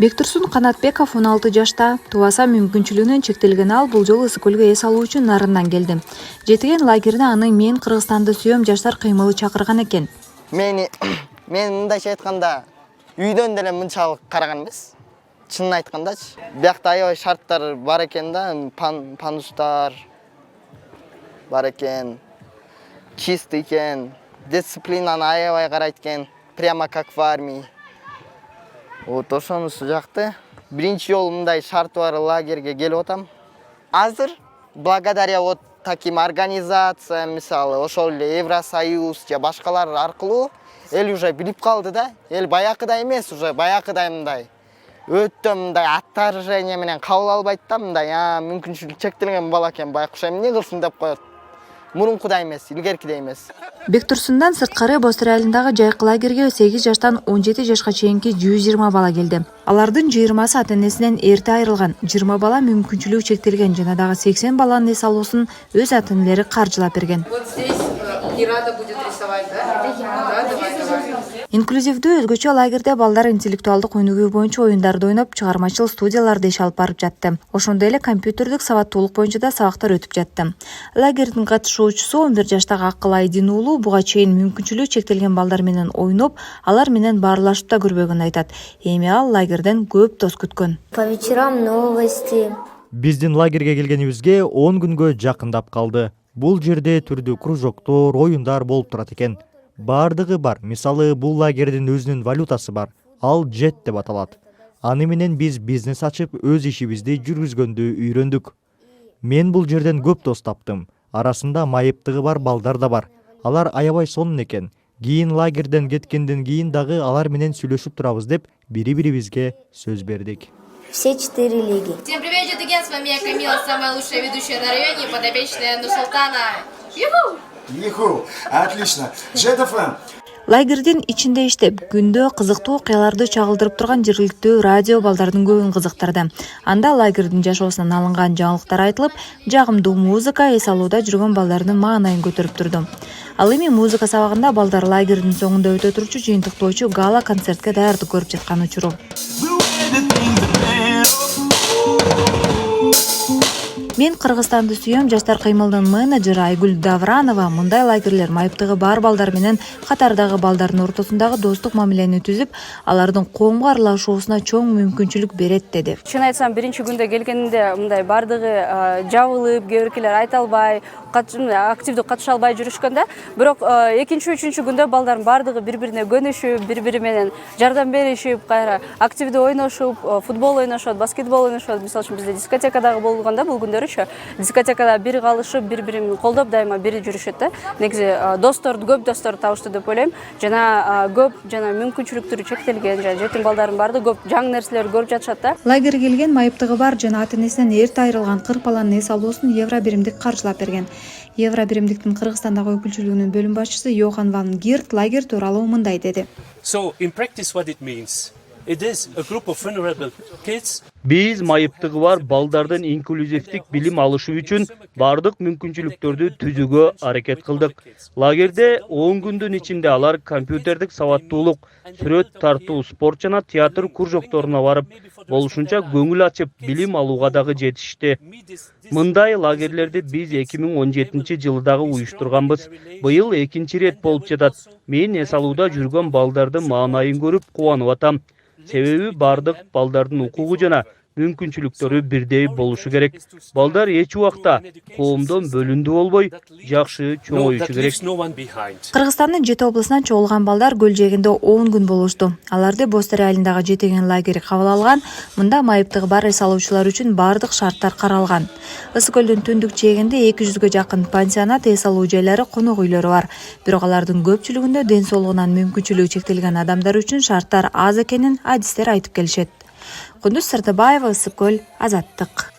Бектурсун Канатбеков 16 жашта. Тубаса мүмкүнчүлүгүнөн чектелген ал бул жолу ысык көлгө эс алуу үчүн нарындан келди. Жетиген лагерине аны мен Кыргызстанды сүйөм жаштар кыймылы чакырган экен. Мен мындайча айтканда үйдөн деле мынчалык караган эмес. Чынын айткандачы. Биякта аябай шарттар бар экен да, пандустар бар экен. Чистый экен. Дисциплинаны аябай карайт экен. Прямо как в армии. Вот ошонусу жакты. Биринчи жолу мындай шарты бар лагерге келип атам. Азыр благодаря вот таким организациям, мисалы, ошол эле Евросоюз же башкалар аркылуу эл уже билип калды да. Эл баякыдай эмес, уже баякыдай мындай. Өтө мындай отторжение менен кабыл албайт да, мындай, мүмкүнчүлүгү чектелген бала экен, байкуш эмне кылсын деп коет. Мурункудай эмес, илгеркидей эмес. Бектурсундан сырткары Бостур айылындагы жайкы лагерге 8 жаштан 17 жашка чейинки 120 бала келди. Алардын 20сы ата-энесинен эрте айрылган, 20 бала мүмкүнчүлүгү чектелген жана дагы 80 баланын эс алуусун өз ата-энелери каржылап берген. Вот здесь Ирада будет рисовать, да? Да, давай. Инклюзивдүү өзгөчө лагерде балдар интеллектуалдык өнүгүү боюнча оюндарды ойноп, чыгармачыл студияларды иш алып барып жатты. Ошондой эле компьютердик сабаттуулук боюнча да сабактар өтүп жатты. Лагердин катышуучусу 11 жаштагы Акыл Айдин уулу буга чейин мүмкүнчүлүгү чектелген балдар менен ойноп, алар менен баарлашып да көрбөгөнүн айтат. Эми ал лагерден көп дос күткөн. По вечерам новости. Биздин лагерге келгенибизге 10 күнгө жакындап калды. Бул жерде түрдүү кружоктор, оюндар болуп турат экен. Бардыгы бар. Мисалы, бул лагердин өзүнүн валютасы бар. Ал JET деп аталат. Аны менен биз бизнес ачып, өз ишибизди жүргүзгөндү үйрөндүк. Мен бул жерден көп дос таптым. Арасында майыптыгы бар балдар да бар. Алар аябай сонун экен. Кийин лагерден кеткенден кийин дагы алар менен сүйлөшүп турабыз деп бири-бирибизге сөз бердик. Все 4 лиги. Всем привет, Житыген, с вами я Камила, самая лучшая ведущая на районе, подопечная Нурсултана. Юху, отлично. JET-FM. Лагердин ичинде иштеп, күндө кызыктуу окуяларды чагылдырып турган жергиликтүү радио балдардын көбүн кызыктырды. Анда лагердин жашоосунан алынган жаңылыктар айтылып, жагымдуу музыка эс алууда жүргөн балдардын маанайын көтөрүп турду. Ал эми музыка сабагында балдар лагердин соңунда өтө турчу жыйынтыктоочу гала концертке даярдык көрүп жаткан учуру. Мен Кыргызстанды сүйөм жаштар кыймылдын менеджери Айгүл Давранова мындай лагерлер майыптыгы бар балдар менен катардагы балдардын ортосундагы достук мамилени түзүп, алардын коомго аралашуусуна чоң мүмкүнчүлүк берет деди. Чын айтсам, биринчи күндө келгенде мындай бардыгы жабылып, кээ биркилер айта албай, активдүү катыша албай жүрүшкөн да. Бирок экинчи, үчүнчү күндө балдардын бардыгы бири-бирине көнүшүп, бири-бири менен жардам беришип, кайра активдүү ойношуп, футбол ойношот, баскетбол ойношот. Мисалы үчүн бизде дискотекадагы болгондо бул күндөрү дискотекада бири калышып, бири-бирин колдоп дайыма бири жүрүшөт да. Негизи досторду, көп досторду табышты деп ойлойм. Жана көп мүмкүнчүлүктөрү чектелген, жана жетим балдардын баардыгы көп жаңы нерселерди көрүп жатышат да. Лагерге келген майыптыгы бар жана ата-энесинен эрте айрылган 40 баланын эс алуусун Евро биримдик каржылап берген. Евро биримдиктин Кыргызстандагы өкүлчүлүгүнүн бөлүм башчысы Йохан Ван Гирт лагер тууралуу мындай деди. So in practice what it means, it is a group of vulnerable kids. Биз майыптыгы бар балдардын инклюзивдик билим алышы үчүн бардык мүмкүнчүлүктөрдү түзүүгө аракет кылдык. Лагерде 10 күндүн ичинде алар компьютердик сабаттуулук, сүрөт тартуу, спорт жана театр кружокторуна барып, болушунча көңүл ачып билим алууга дагы жетишти. Мындай лагерлерди биз 2017 дагы уюштурганбыз. Быйыл экинчи рет болуп жатат. Мен эс алууда жүргөн балдардын маанайын көрүп кубанып атам. Себеби бардык балдардын укугу жана мүмкүнчүлүктөрү бирдей болушу керек. Балдар эч убакта коомдон бөлүндүү болбой, жакшы чоңоюшу керек. Кыргызстандын 7 облусунан чогулган балдар көл жээгинде 10 күн болушту. Аларды Бостур айылындагы Жетеген лагери кабыл алган. Мында майыптыгы бар эс алуучулар үчүн бардык шарттар каралган. Ысык көлдүн түндүк жээгинде 200гө жакын пансионат, эс алуу жайлары, конок үйлөрү бар. Бирок алардын көпчүлүгүндө ден соолугунан мүмкүнчүлүгү чектелген адамдар үчүн шарттар аз экенин адистер айтып келишет. Кундуз Сартыбаева, Ысык көл, Азаттык.